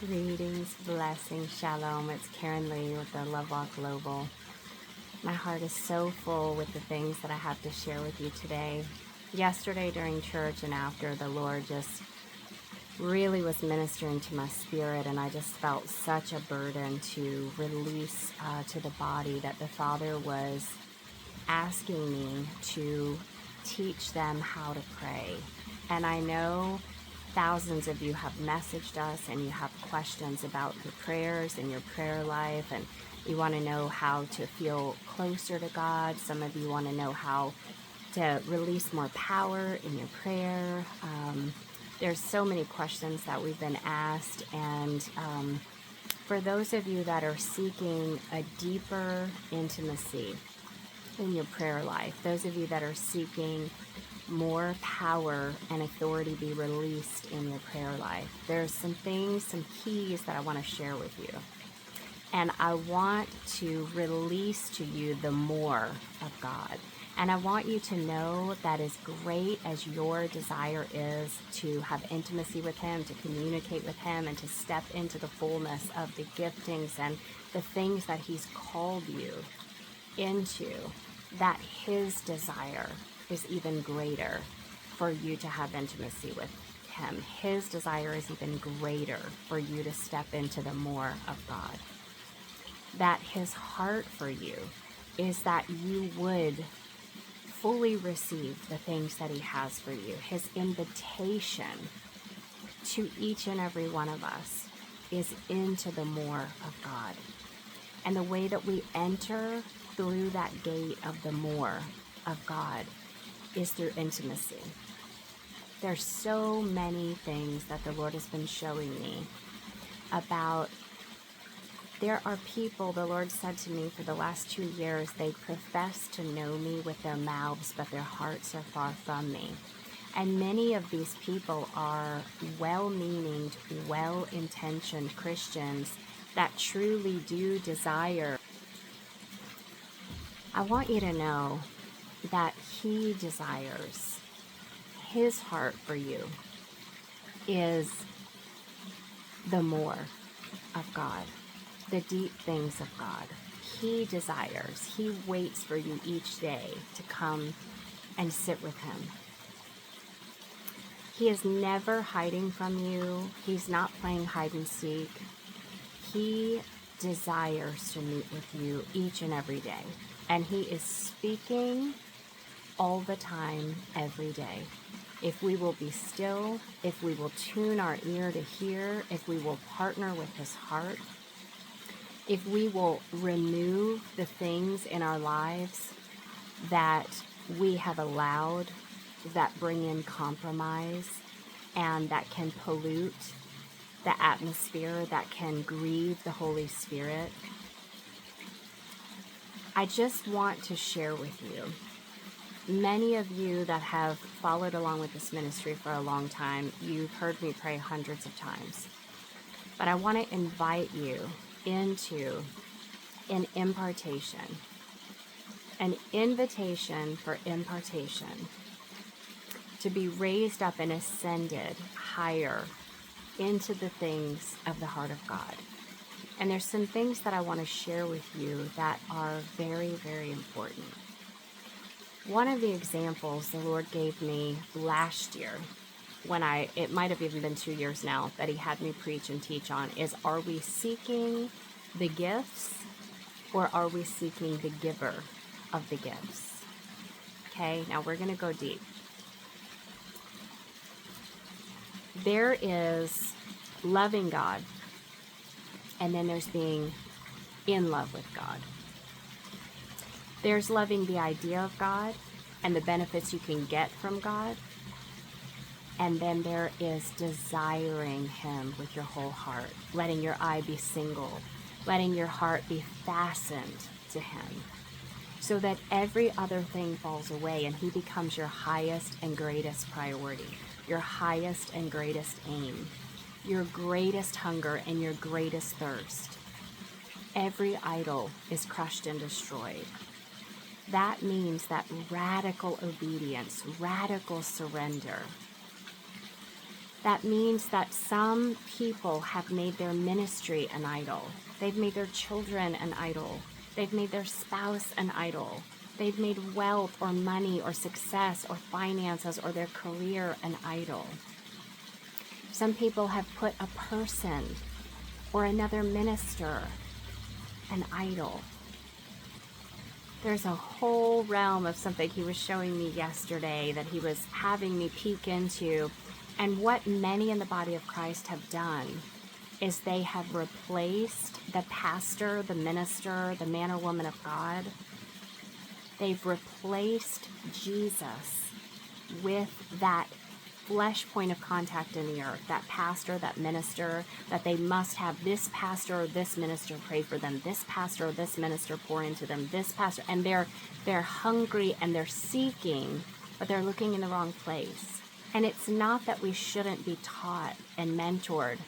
Greetings, blessings, shalom. It's Karen Lee with the Love Walk Global. My heart is so full with the things that I have to share with you today. Yesterday during church and after, the Lord just really was ministering to my spirit, and I just felt such a burden to release to the body that the Father was asking me to teach them how to pray. And I know thousands of you have messaged us and you have questions about your prayers and your prayer life, and you want to know how to feel closer to God. Some of you want to know how to release more power in your prayer. There's so many questions that we've been asked, and for those of you that are seeking a deeper intimacy in your prayer life, those of you that are seeking more power and authority be released in your prayer life, there's some things, some keys that I want to share with you. And I want to release to you the more of God. And I want you to know that as great as your desire is to have intimacy with Him, to communicate with Him, and to step into the fullness of the giftings and the things that He's called you into, that His desire is even greater for you to have intimacy with Him. His desire is even greater for you to step into the more of God. That His heart for you is that you would fully receive the things that He has for you. His invitation to each and every one of us is into the more of God. And the way that we enter through that gate of the more of God is through intimacy. There's so many things that the Lord has been showing me about. There are people, the Lord said to me for the last 2 years, they profess to know me with their mouths, but their hearts are far from me. And many of these people are well-meaning, well-intentioned Christians that truly do desire. I want you to know that He desires, His heart for you is the more of God, the deep things of God. He desires, He waits for you each day to come and sit with Him. He is never hiding from you. He's not playing hide and seek. He desires to meet with you each and every day. And He is speaking all the time, every day. If we will be still, if we will tune our ear to hear, if we will partner with His heart, if we will remove the things in our lives that we have allowed that bring in compromise and that can pollute the atmosphere, that can grieve the Holy Spirit, I just want to share with you. Many of you that have followed along with this ministry for a long time, you've heard me pray hundreds of times. But I want to invite you into an impartation, an invitation for impartation, to be raised up and ascended higher into the things of the heart of God. And there's some things that I want to share with you that are very, very important. One of the examples the Lord gave me last year, it might have even been 2 years now, that He had me preach and teach on, is, are we seeking the gifts or are we seeking the giver of the gifts? Okay, now we're going to go deep. There is loving God, and then there's being in love with God. There's loving the idea of God and the benefits you can get from God. And then there is desiring Him with your whole heart, letting your eye be single, letting your heart be fastened to Him, so that every other thing falls away and He becomes your highest and greatest priority, your highest and greatest aim, your greatest hunger and your greatest thirst. Every idol is crushed and destroyed. That means that radical obedience, radical surrender, That means that some people have made their ministry an idol. They've made their children an idol. They've made their spouse an idol. They've made wealth or money or success or finances or their career an idol. Some people have put a person or another minister an idol. There's a whole realm of something he was showing me yesterday that he was having me peek into. And what many in the body of Christ have done is they have replaced the pastor, the minister, the man or woman of God. They've replaced Jesus with that flesh point of contact in the earth, that pastor, that minister, that they must have this pastor or this minister pray for them, this pastor or this minister pour into them, this pastor, and they're hungry and they're seeking, but they're looking in the wrong place. And it's not that we shouldn't be taught and mentored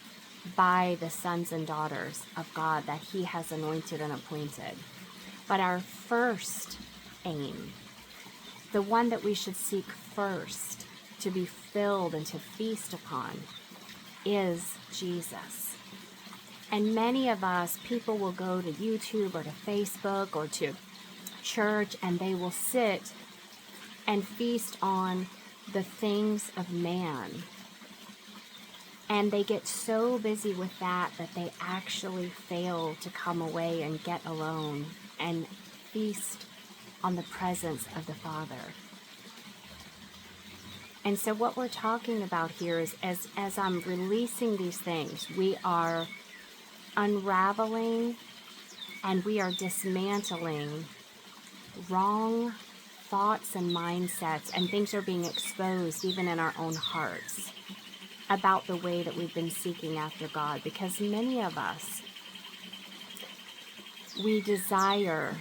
by the sons and daughters of God that he has anointed and appointed. But our first aim, the one that we should seek first to be filled and to feast upon, is Jesus. And many of us, people will go to YouTube or to Facebook or to church, and they will sit and feast on the things of man. And they get so busy with that they actually fail to come away and get alone and feast on the presence of the Father. And so what we're talking about here is as I'm releasing these things, we are unraveling and we are dismantling wrong thoughts and mindsets, and things are being exposed even in our own hearts about the way that we've been seeking after God. Because many of us, we desire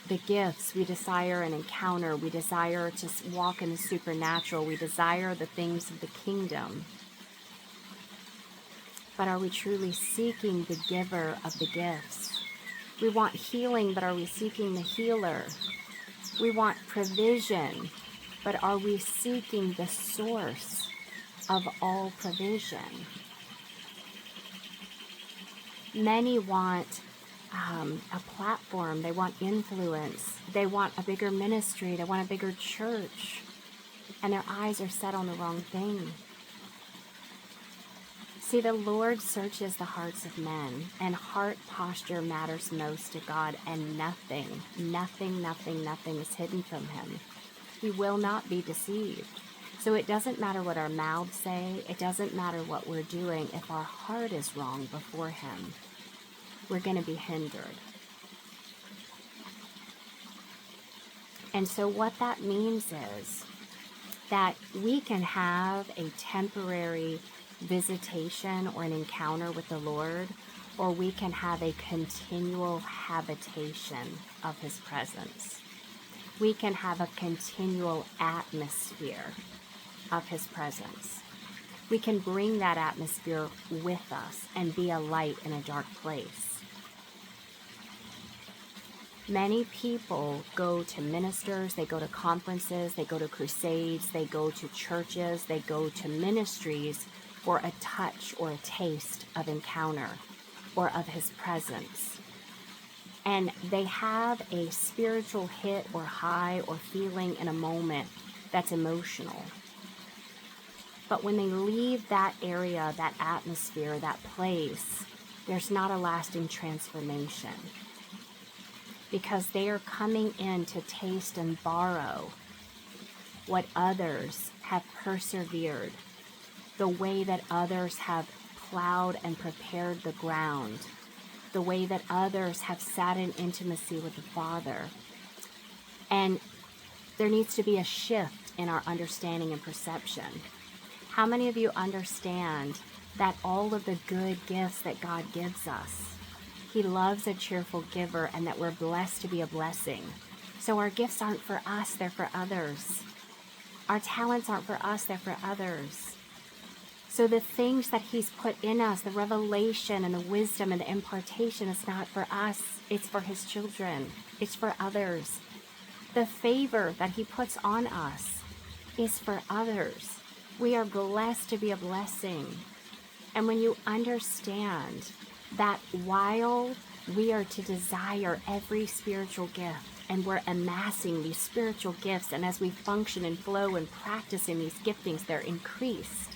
the gifts, we desire an encounter, we desire to walk in the supernatural, we desire the things of the kingdom. But are we truly seeking the giver of the gifts? We want healing, but are we seeking the healer? We want provision, but are we seeking the source of all provision? Many want a platform, they want influence, they want a bigger ministry, they want a bigger church, and their eyes are set on the wrong thing. See, the Lord searches the hearts of men, and heart posture matters most to God, and nothing is hidden from him. He will not be deceived. So it doesn't matter what our mouths say, it doesn't matter what we're doing. If our heart is wrong before him, we're going to be hindered. And so what that means is that we can have a temporary visitation or an encounter with the Lord, or we can have a continual habitation of his presence. We can have a continual atmosphere of his presence. We can bring that atmosphere with us and be a light in a dark place. Many people go to ministers, they go to conferences, they go to crusades, they go to churches, they go to ministries for a touch or a taste of encounter or of his presence. And they have a spiritual hit or high or feeling in a moment that's emotional. But when they leave that area, that atmosphere, that place, there's not a lasting transformation. Because they are coming in to taste and borrow what others have persevered, the way that others have plowed and prepared the ground, the way that others have sat in intimacy with the Father. And there needs to be a shift in our understanding and perception. How many of you understand that all of the good gifts that God gives us, he loves a cheerful giver, and that we're blessed to be a blessing. So our gifts aren't for us, they're for others. Our talents aren't for us, they're for others. So the things that he's put in us, the revelation and the wisdom and the impartation, is not for us, it's for his children. It's for others. The favor that he puts on us is for others. We are blessed to be a blessing. And when you understand that while we are to desire every spiritual gift, and we're amassing these spiritual gifts, and as we function and flow and practice in these giftings, they're increased.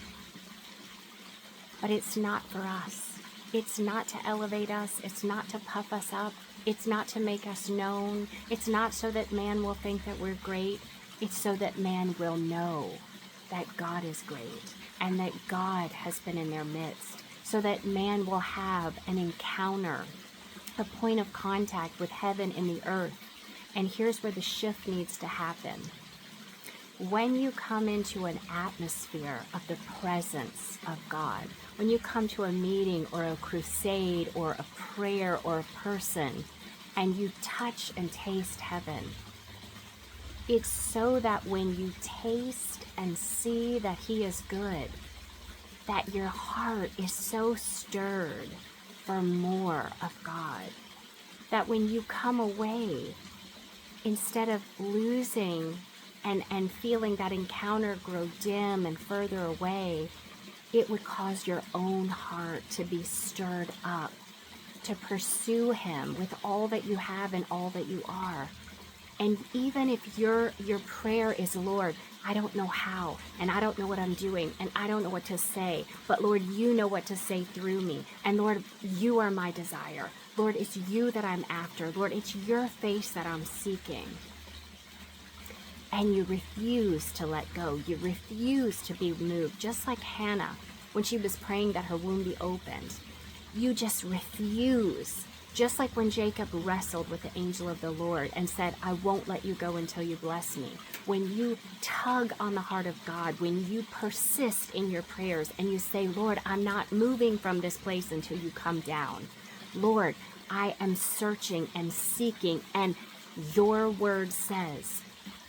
But it's not for us. It's not to elevate us. It's not to puff us up. It's not to make us known. It's not so that man will think that we're great. It's so that man will know that God is great and that God has been in their midst, so that man will have an encounter, a point of contact with heaven and the earth. And here's where the shift needs to happen. When you come into an atmosphere of the presence of God, when you come to a meeting or a crusade or a prayer or a person, and you touch and taste heaven, it's so that when you taste and see that He is good, that your heart is so stirred for more of God, that when you come away, instead of losing and feeling that encounter grow dim and further away, it would cause your own heart to be stirred up, to pursue Him with all that you have and all that you are. And even if your prayer is, Lord, I don't know how, and I don't know what I'm doing, and I don't know what to say, but Lord, you know what to say through me. And Lord, you are my desire. Lord, it's you that I'm after. Lord, it's your face that I'm seeking. And you refuse to let go. You refuse to be moved. Just like Hannah, when she was praying that her womb be opened. You just refuse. Just like when Jacob wrestled with the angel of the Lord and said, I won't let you go until you bless me. When you tug on the heart of God, when you persist in your prayers and you say, Lord, I'm not moving from this place until you come down. Lord, I am searching and seeking, and your word says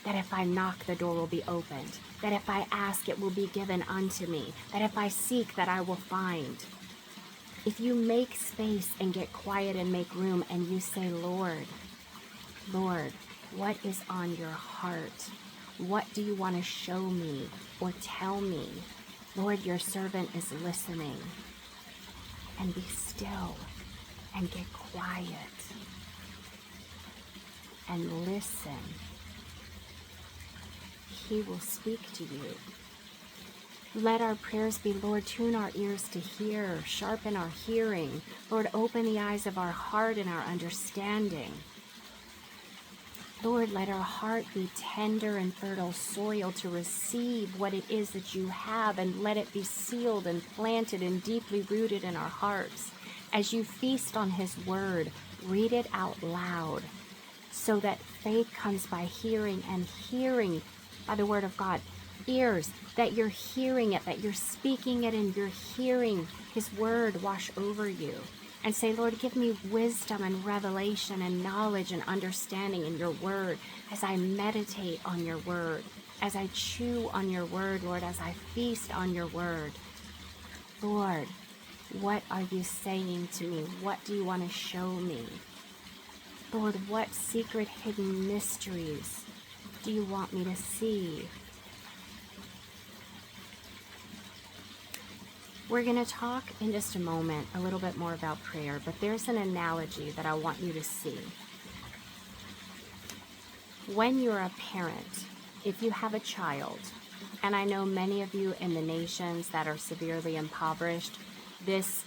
that if I knock, the door will be opened, that if I ask, it will be given unto me, that if I seek, that I will find. If you make space and get quiet and make room and you say, Lord, Lord, what is on your heart? What do you want to show me or tell me? Lord, your servant is listening. And be still and get quiet and listen. He will speak to you. Let our prayers be, Lord, tune our ears to hear, sharpen our hearing. Lord, open the eyes of our heart and our understanding. Lord, let our heart be tender and fertile soil to receive what it is that you have, and let it be sealed and planted and deeply rooted in our hearts. As you feast on His word, read it out loud, so that faith comes by hearing, and hearing by the word of God. Ears, that you're hearing it, that you're speaking it, and you're hearing His word wash over you. And say, Lord, give me wisdom and revelation and knowledge and understanding in your word as I meditate on your word, as I chew on your word, Lord, as I feast on your word. Lord, what are you saying to me? What do you want to show me? Lord, what secret hidden mysteries do you want me to see? We're going to talk in just a moment a little bit more about prayer, but there's an analogy that I want you to see. When you're a parent, if you have a child, and I know many of you in the nations that are severely impoverished, this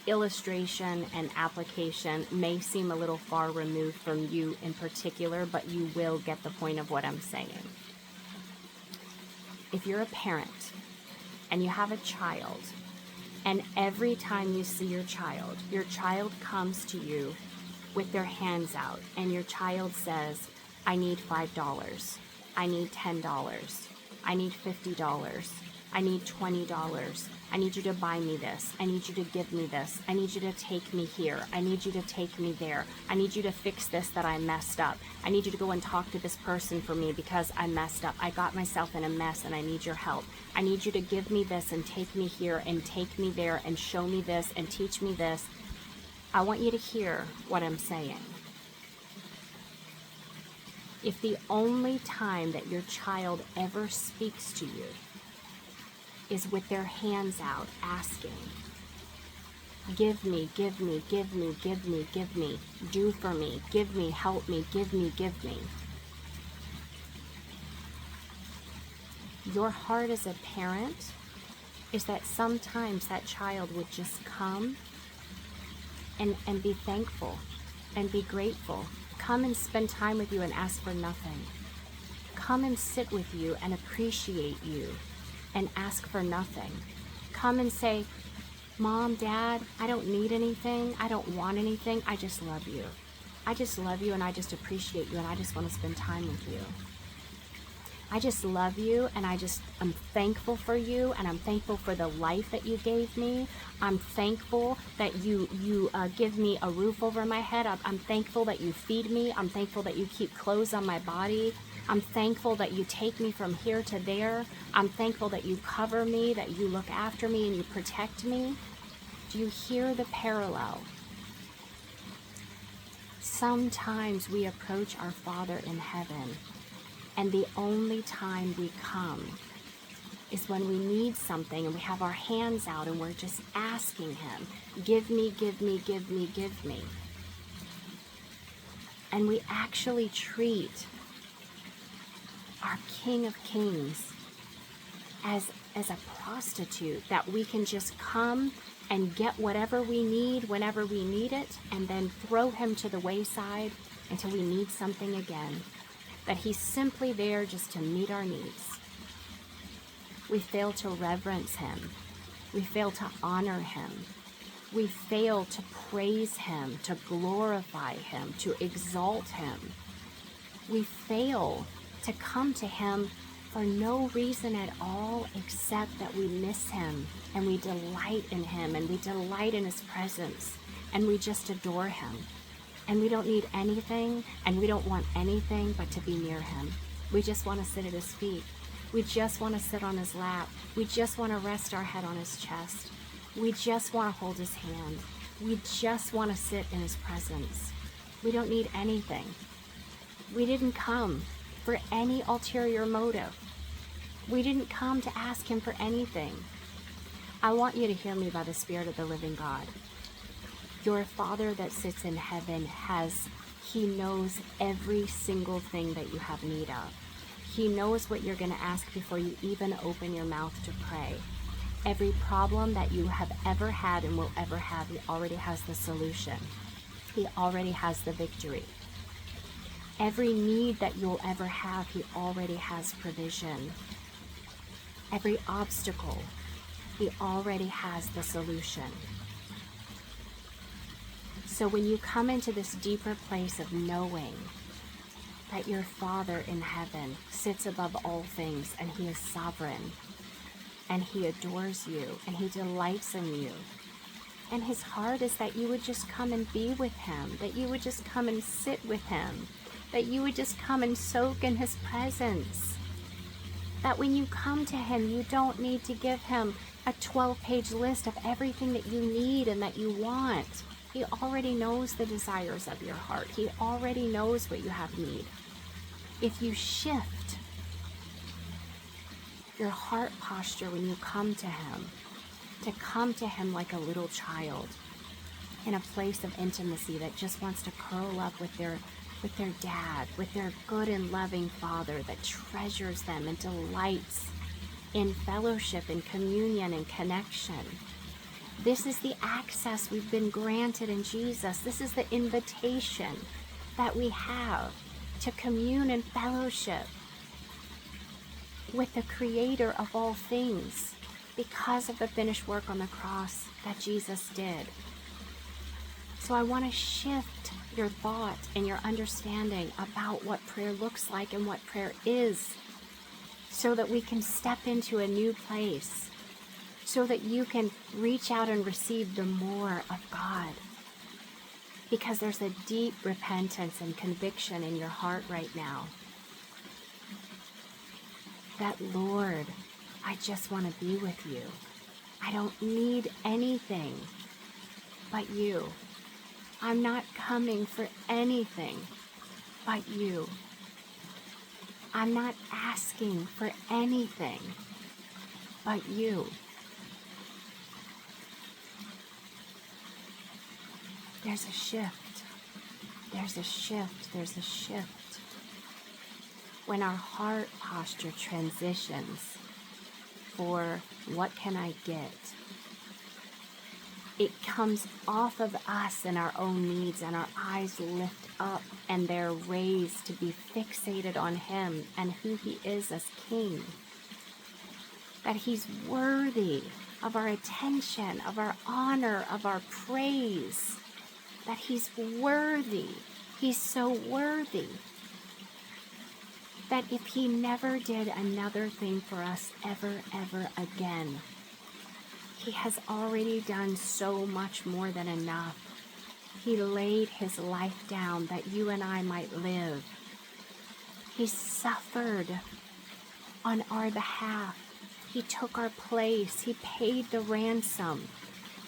illustration and application may seem a little far removed from you in particular, but you will get the point of what I'm saying. If you're a parent and you have a child, and every time you see your child comes to you with their hands out, and your child says, I need $5, I need $10, I need $50, I need $20, I need you to buy me this, I need you to give me this, I need you to take me here, I need you to take me there, I need you to fix this that I messed up, I need you to go and talk to this person for me because I messed up, I got myself in a mess and I need your help, I need you to give me this and take me here and take me there and show me this and teach me this. I want you to hear what I'm saying. If the only time that your child ever speaks to you is with their hands out, asking, give me, give me, give me, give me, give me, do for me, give me, help me, give me, give me. Your heart as a parent is that sometimes that child would just come and be thankful and be grateful. Come and spend time with you and ask for nothing. Come and sit with you and appreciate you and ask for nothing. Come and say, Mom, Dad, I don't need anything. I don't want anything. I just love you. I just love you and I just appreciate you and I just want to spend time with you. I just love you and I'm thankful for you and I'm thankful for the life that you gave me. I'm thankful that you give me a roof over my head. I'm thankful that you feed me. I'm thankful that you keep clothes on my body. I'm thankful that you take me from here to there. I'm thankful that you cover me, that you look after me and you protect me. Do you hear the parallel? Sometimes we approach our Father in heaven, and the only time we come is when we need something and we have our hands out and we're just asking him, give me, give me, give me, give me. And we actually treat our King of Kings as a prostitute, that we can just come and get whatever we need whenever we need it and then throw him to the wayside until we need something again. That he's simply there just to meet our needs. We fail to reverence him. We fail to honor him. We fail to praise him, to glorify him, to exalt him. We fail to come to him for no reason at all except that we miss him and we delight in him and we delight in his presence and we just adore him. And we don't need anything, and we don't want anything but to be near him. We just want to sit at his feet. We just want to sit on his lap. We just want to rest our head on his chest. We just want to hold his hand. We just want to sit in his presence. We don't need anything. We didn't come for any ulterior motive. We didn't come to ask him for anything. I want you to hear me by the Spirit of the living God. Your Father that sits in heaven he knows every single thing that you have need of. He knows what you're going to ask before you even open your mouth to pray. Every problem that you have ever had and will ever have, he already has the solution. He already has the victory. Every need that you'll ever have, he already has provision. Every obstacle, he already has the solution. So when you come into this deeper place of knowing that your Father in heaven sits above all things and he is sovereign and he adores you and he delights in you, and his heart is that you would just come and be with him, that you would just come and sit with him, that you would just come and soak in his presence, that when you come to him, you don't need to give him a 12-page list of everything that you need and that you want. He already knows the desires of your heart. He already knows what you have need. If you shift your heart posture when you come to him, to come to him like a little child in a place of intimacy that just wants to curl up with their dad, with their good and loving Father that treasures them and delights in fellowship and communion and connection. This is the access we've been granted in Jesus. This is the invitation that we have to commune and fellowship with the Creator of all things because of the finished work on the cross that Jesus did. So I want to shift your thought and your understanding about what prayer looks like and what prayer is, so that we can step into a new place, so that you can reach out and receive the more of God. Because there's a deep repentance and conviction in your heart right now that, Lord, I just want to be with you. I don't need anything but you. I'm not coming for anything but you. I'm not asking for anything but you. There's a shift. There's a shift. There's a shift. When our heart posture transitions for what can I get, it comes off of us and our own needs, and our eyes lift up and they're raised to be fixated on Him and who He is as King. That He's worthy of our attention, of our honor, of our praise. That He's worthy. He's so worthy. That if He never did another thing for us ever again, He has already done so much more than enough. He laid His life down that you and I might live. He suffered on our behalf. He took our place. He paid the ransom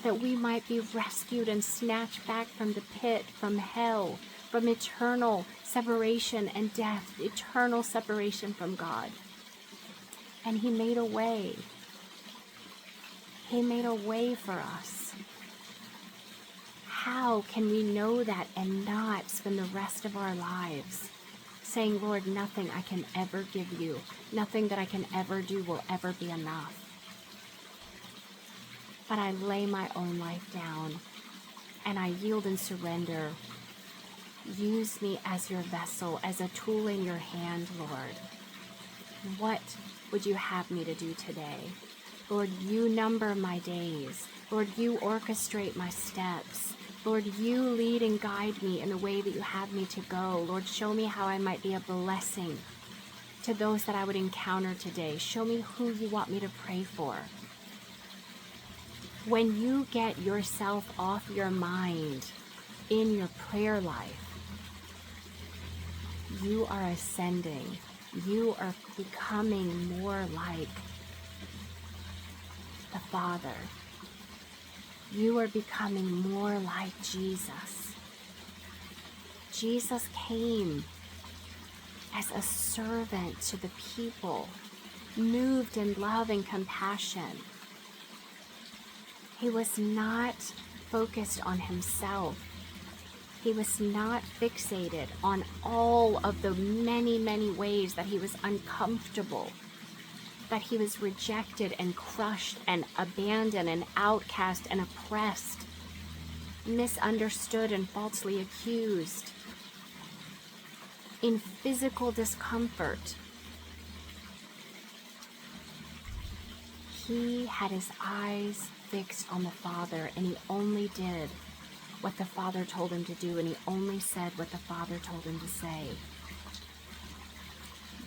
that we might be rescued and snatched back from the pit, from hell, from eternal separation and death, eternal separation from God. And He made a way. He made a way for us. How can we know that and not spend the rest of our lives saying, Lord, nothing I can ever give you, nothing that I can ever do will ever be enough. But I lay my own life down and I yield and surrender. Use me as your vessel, as a tool in your hand, Lord. What would you have me to do today? Lord, you number my days. Lord, you orchestrate my steps. Lord, you lead and guide me in the way that you have me to go. Lord, show me how I might be a blessing to those that I would encounter today. Show me who you want me to pray for. When you get yourself off your mind in your prayer life, you are ascending. You are becoming more like the Father. You are becoming more like Jesus. Jesus came as a servant to the people, moved in love and compassion. He was not focused on Himself. He was not fixated on all of the many ways that He was uncomfortable, that He was rejected and crushed and abandoned and outcast and oppressed, misunderstood and falsely accused, in physical discomfort. He had His eyes fixed on the Father, and He only did what the Father told Him to do, and He only said what the Father told Him to say.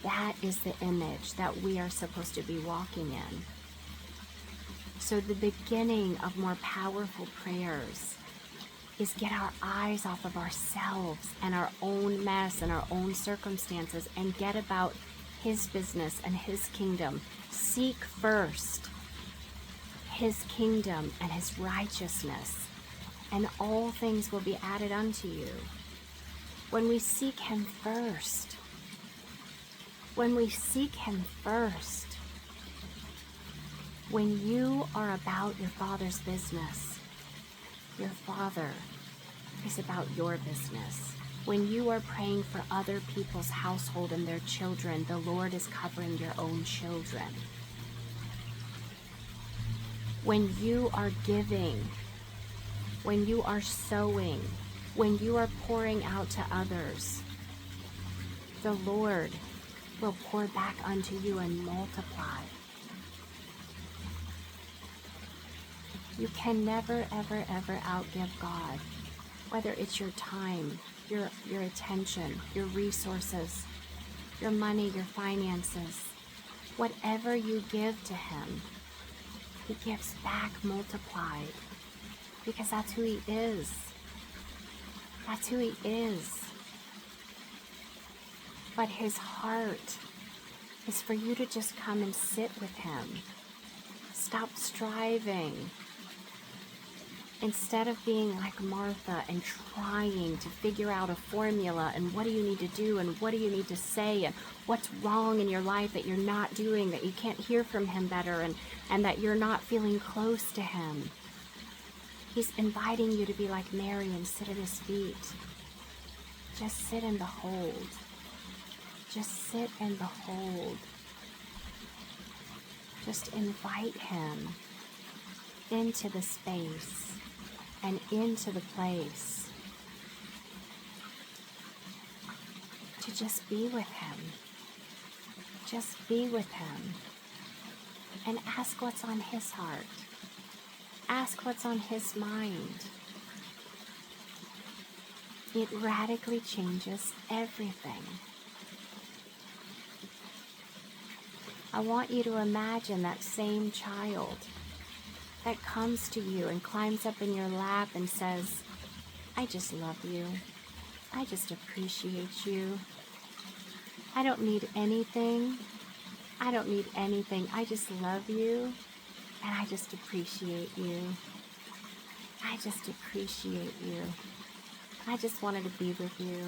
That is the image that we are supposed to be walking in. So the beginning of more powerful prayers is get our eyes off of ourselves and our own mess and our own circumstances and get about His business and His kingdom. Seek first His kingdom and His righteousness, and all things will be added unto you. When we seek Him first, when you are about your Father's business, your Father is about your business. When you are praying for other people's household and their children, the Lord is covering your own children. When you are giving, when you are sowing, when you are pouring out to others, the Lord will pour back unto you and multiply. You can never, ever, ever outgive God, whether it's your time, your attention, your resources, your money, your finances. Whatever you give to Him, He gives back multiplied, because that's who He is. That's who He is. But His heart is for you to just come and sit with Him. Stop striving. Instead of being like Martha and trying to figure out a formula and what do you need to do and what do you need to say and what's wrong in your life that you're not doing, that you can't hear from him better, and that you're not feeling close to him. He's inviting you to be like Mary and sit at his feet. Just sit and behold. Just sit and behold. Just invite him into the space and into the place to just be with him. Just be with him and ask what's on his heart. Ask what's on his mind. It radically changes everything. I want you to imagine that same child that comes to you and climbs up in your lap and says, I just love you. I just appreciate you. I don't need anything. I don't need anything. I just love you and I just appreciate you. I just appreciate you. I just wanted to be with you.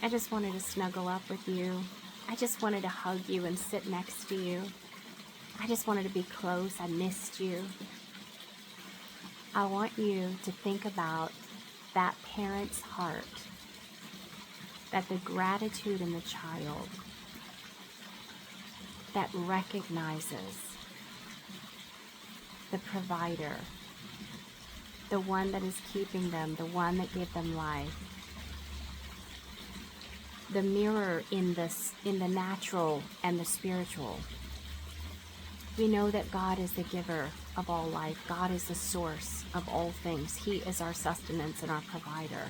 I just wanted to snuggle up with you. I just wanted to hug you and sit next to you. I just wanted to be close. I missed you. I want you to think about that parent's heart, that the gratitude in the child that recognizes the provider, the one that is keeping them, the one that gave them life. The mirror in the natural and the spiritual. We know that God is the giver of all life. God is the source of all things. He is our sustenance and our provider.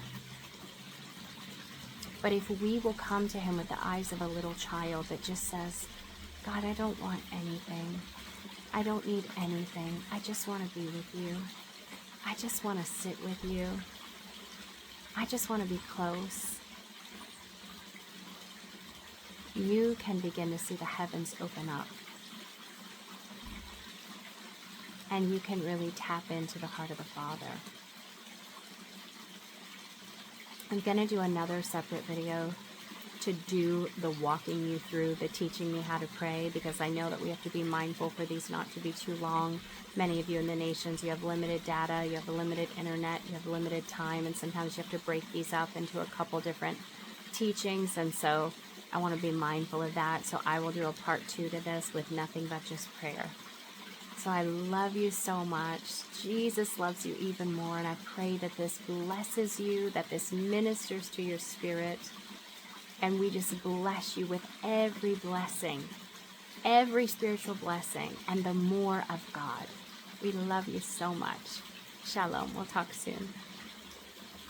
But if we will come to him with the eyes of a little child that just says, God, I don't want anything. I don't need anything. I just want to be with you. I just want to sit with you. I just want to be close. You can begin to see the heavens open up. And you can really tap into the heart of the Father. I'm going to do another separate video to do the walking you through, the teaching me how to pray, because I know that we have to be mindful for these not to be too long. Many of you in the nations, you have limited data, you have limited internet, you have limited time, and sometimes you have to break these up into a couple different teachings, and so I want to be mindful of that. So I will do a part 2 to this with nothing but just prayer. So I love you so much. Jesus loves you even more, and I pray that this blesses you, that this ministers to your spirit, and we just bless you with every blessing, every spiritual blessing, and the more of God. We love you so much. Shalom. We'll talk soon.